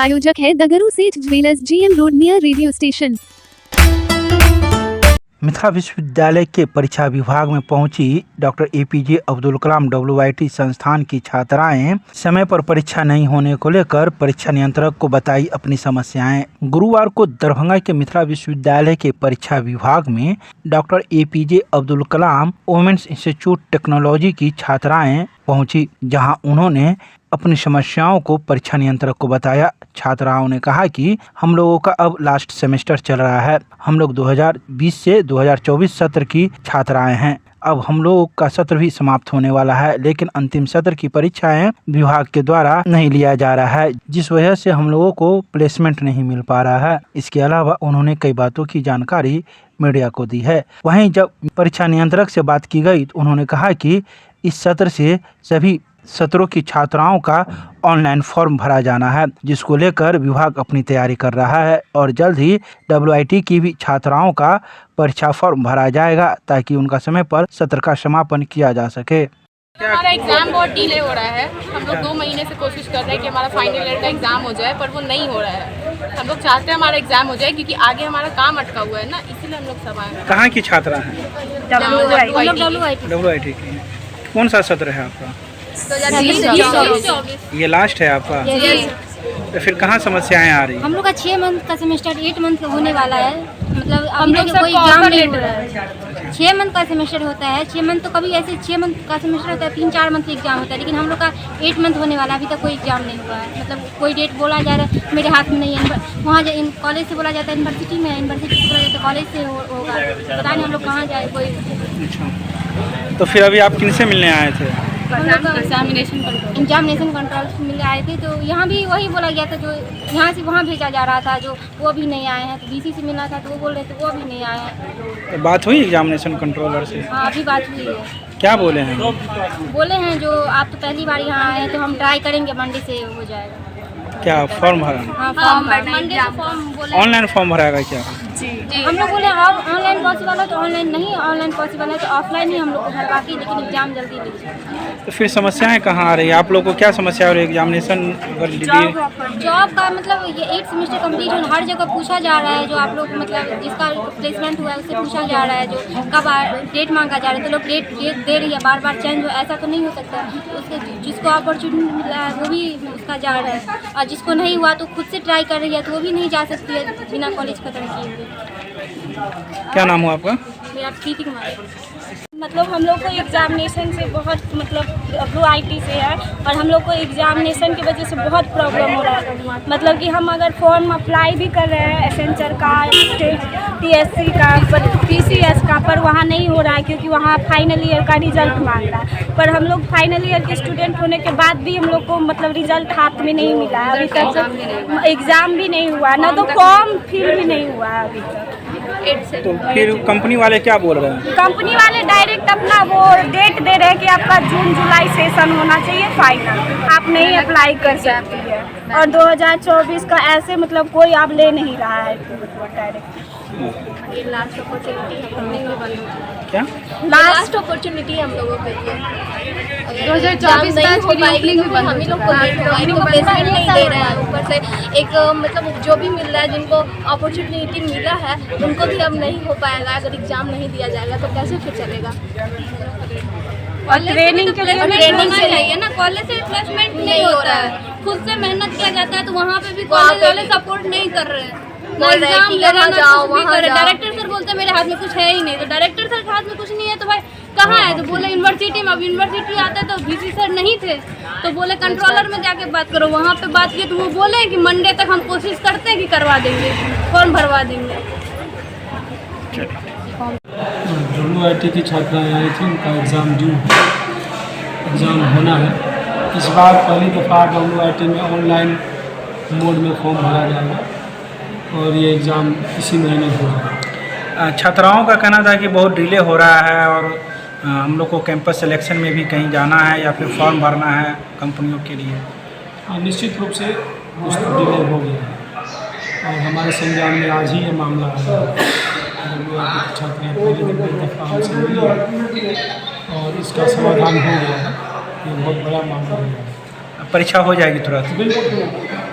प्रायोजक है द गुरु सेठ jewellers, GM road near radio station. Mithila विश्वविद्यालय के परीक्षा विभाग में पहुंची doctor APJ Abdul Kalam WIT संस्थान की छात्राएं समय पर परीक्षा नहीं होने को लेकर परीक्षा नियंत्रक को बताई अपनी समस्याएं। गुरुवार को दरभंगा के मिथिला विश्वविद्यालय के परीक्षा विभाग में doctor APJ Abdul Kalam women's institute technology की छात्राएं पहुंची, जहां उन्होंने अपनी समस्याओं को परीक्षा नियंत्रक को बताया। छात्राओं ने कहा कि हम लोगों का अब लास्ट सेमेस्टर चल रहा है, हम लोग 2020 से 2024 सत्र की छात्राएं हैं। अब हम लोगों का सत्र भी समाप्त होने वाला है, लेकिन अंतिम सत्र की परीक्षाएं विभाग के द्वारा नहीं लिया जा रहा है, जिस वजह से हम लोगों को प्लेसमेंट नहीं मिल पा रहा है। इसके अलावा उन्होंने कई बातों की जानकारी मीडिया को दी है। वहीं जब परीक्षा नियंत्रक से बात की गई तो उन्होंने कहा कि इस सत्र से सभी सत्रों की छात्राओं का ऑनलाइन फॉर्म भरा जाना है, जिसको लेकर विभाग अपनी तैयारी कर रहा है और जल्द ही WIT की भी छात्राओं का परीक्षा फॉर्म भरा जाएगा ताकि उनका समय पर सत्र का समापन किया जा सके। हमारा एग्जाम बहुत डिले हो रहा है। हम लोग 2 महीने से कोशिश कर रहे हैं कि हमारा फाइनल ईयर का एग्जाम हो जाए, पर वो नहीं हो रहा है। हम लोग चाहते हैं हमारा एग्जाम हो जाए क्योंकि आगे हमारा काम अटका हुआ है ना, इसीलिए हम लोग सब आए हैं। कहाँ की छात्रा है? WIT की। कौन सा सत्र है आपका? 2024। ये लास्ट है आपका? तो फिर कहाँ समस्याएं आ रही? हम लोग का 6 मंथ का सेमेस्टर 8 मंथ का होने वाला है। मतलब हम लोग कोई एग्जाम नहीं हो रहा है। 6 मंथ का सेमेस्टर होता है। 6 मंथ तो कभी ऐसे 6 मंथ का सेमेस्टर होता है, 3-4 मंथ का एग्जाम होता है, लेकिन हम लोग का 8 मंथ होने वाला है। अभी तक कोई एग्जाम नहीं हुआ है। मतलब कोई डेट बोला जा रहा है, मेरे हाथ में नहीं है। वहाँ कॉलेज से बोला जाता है यूनिवर्सिटी में, यूनिवर्सिटी से बोला जाता है कॉलेज से होगा। पता नहीं हम लोग कहाँ जाए कोई। अच्छा, तो फिर अभी आप किनसे मिलने आए थे? एग्जामिनेशन कंट्रोल से मिलने आए थे, तो यहाँ भी वही बोला गया था जो यहाँ से वहाँ भेजा जा रहा था, जो वो भी नहीं आए हैं। तो BC से मिलना था तो वो बोल रहे थे वो भी नहीं आए हैं। तो बात हुई एग्जामिनेशन कंट्रोलर से? हाँ, अभी बात हुई है। क्या बोले हैं? बोले हैं जो आप तो पहली बार यहाँ आए हैं तो हम ट्राई करेंगे, मंडे से हो जाएगा। क्या फॉर्म भरा? हाँ, फॉर्म मंडे से फॉर्म बोले। ऑनलाइन फॉर्म भराएगा क्या? जी। हम लोग बोले अब ऑनलाइन पॉसिबल है तो ऑनलाइन, नहीं ऑनलाइन पॉसिबल है तो ऑफलाइन ही हम लोग को भरवा के, लेकिन एग्जाम जल्दी लीजिए। तो फिर समस्याएं कहाँ आ रही है? आप लोग को क्या समस्या हो रही है? एग्जामिनेशन जॉब का मतलब ये 8 सेमेस्टर कंप्लीट हो, हर जगह पूछा जा रहा है। जो आप लोग मतलब जिसका प्लेसमेंट हुआ है उससे पूछा जा रहा है, जो कब डेट मांगा जा रहा है, तो लोग डेट दे रही है, बार बार चेंज हो, ऐसा तो नहीं हो सकता। उसके जिसको अपॉर्चुनिटी मिला है वो भी उसका जा रहा है, और जिसको नहीं हुआ तो खुद से ट्राई कर रही है तो वो भी नहीं जा सकती है बिना कॉलेज खत्म किए हुए। क्या नाम हुआ आपका? मेरा प्रीति कुमार। मतलब हम लोग को एग्जामिनेशन से बहुत मतलब WIT से है, और हम लोग को एग्जामिनेशन की वजह से बहुत प्रॉब्लम हो रहा है। मतलब कि हम अगर फॉर्म अप्लाई भी कर रहे हैं एसेंचर का, TSC का, पर PCS का, पर वहाँ नहीं हो रहा है क्योंकि वहाँ फाइनल ईयर का रिजल्ट मांग रहा है। पर हम लोग फाइनल ईयर के स्टूडेंट होने के बाद भी हम लोग को मतलब रिजल्ट हाथ में नहीं मिला है अभी तक। एग्ज़ाम भी नहीं हुआ, ना तो फॉर्म फिल भी नहीं हुआ है अभी तक। तो फिर कंपनी वाले क्या बोल रहे हैं? कंपनी वाले डायरेक्ट अपना वो डेट दे रहे हैं कि आपका जून-जुलाई सेशन होना चाहिए फाइनल, आप नहीं अप्लाई कर सकती है। और 2024 का ऐसे मतलब कोई आप ले नहीं रहा है डायरेक्ट। ये लास्ट अपॉर्चुनिटी हम लोगों को क्या? लास्ट अपॉर्चुनिटी हम लोगों के लिए 2024 नहीं हो पाएगी तो हम ही लोग को प्लेसमेंट नहीं दे रहे हैं। ऊपर से एक मतलब जो भी मिल रहा है, जिनको अपॉर्चुनिटी मिला है उनको भी अब नहीं हो पाएगा। अगर एग्जाम नहीं दिया जाएगा तो कैसे फिर चलेगा? और ट्रेनिंग के लिए ट्रेनिंग चाहिए ना, कॉलेज से प्लेसमेंट नहीं हो रहा है। खुद से मेहनत किया जाता है तो वहाँ पे भी कॉलेज वाले सपोर्ट नहीं कर रहे हैं। एग्जाम लगा जाओ वहाँ डायरेक्टर सर बोलते हैं मेरे हाथ में कुछ है ही नहीं, तो डायरेक्टर सर के हाथ में कुछ नहीं है तो भाई कहाँ है? तो बोले यूनिवर्सिटी में। अब यूनिवर्सिटी आते तो BC सर नहीं थे तो बोले कंट्रोलर में जाके बात करो। वहाँ पे बात की तो वो बोले कि मंडे तक हम कोशिश करते हैं कि करवा देंगे, फॉर्म भरवा देंगे। WIT की छात्राएँ आई थी, उनका एग्ज़ाम ड्यू है, एग्ज़ाम होना है। इस बार पहली दफ़ा WIT में ऑनलाइन मोड में फॉर्म भरा जाएगा और ये एग्ज़ाम इसी महीने होगा। छात्राओं का कहना था कि बहुत डिले हो रहा है और हम लोग को कैंपस सिलेक्शन में भी कहीं जाना है या फिर फॉर्म भरना है कंपनियों के लिए। हाँ, निश्चित रूप से कुछ डिले हो गया है और हमारे संज्ञान में आज ही ये मामला आया है। WIT की छात्राएँ पहले दफ़ा हमसे मिली और इसका समाधान हो गया है। ये बहुत बड़ा मामला है। परीक्षा हो जाएगी तुरंत? बिल्कुल।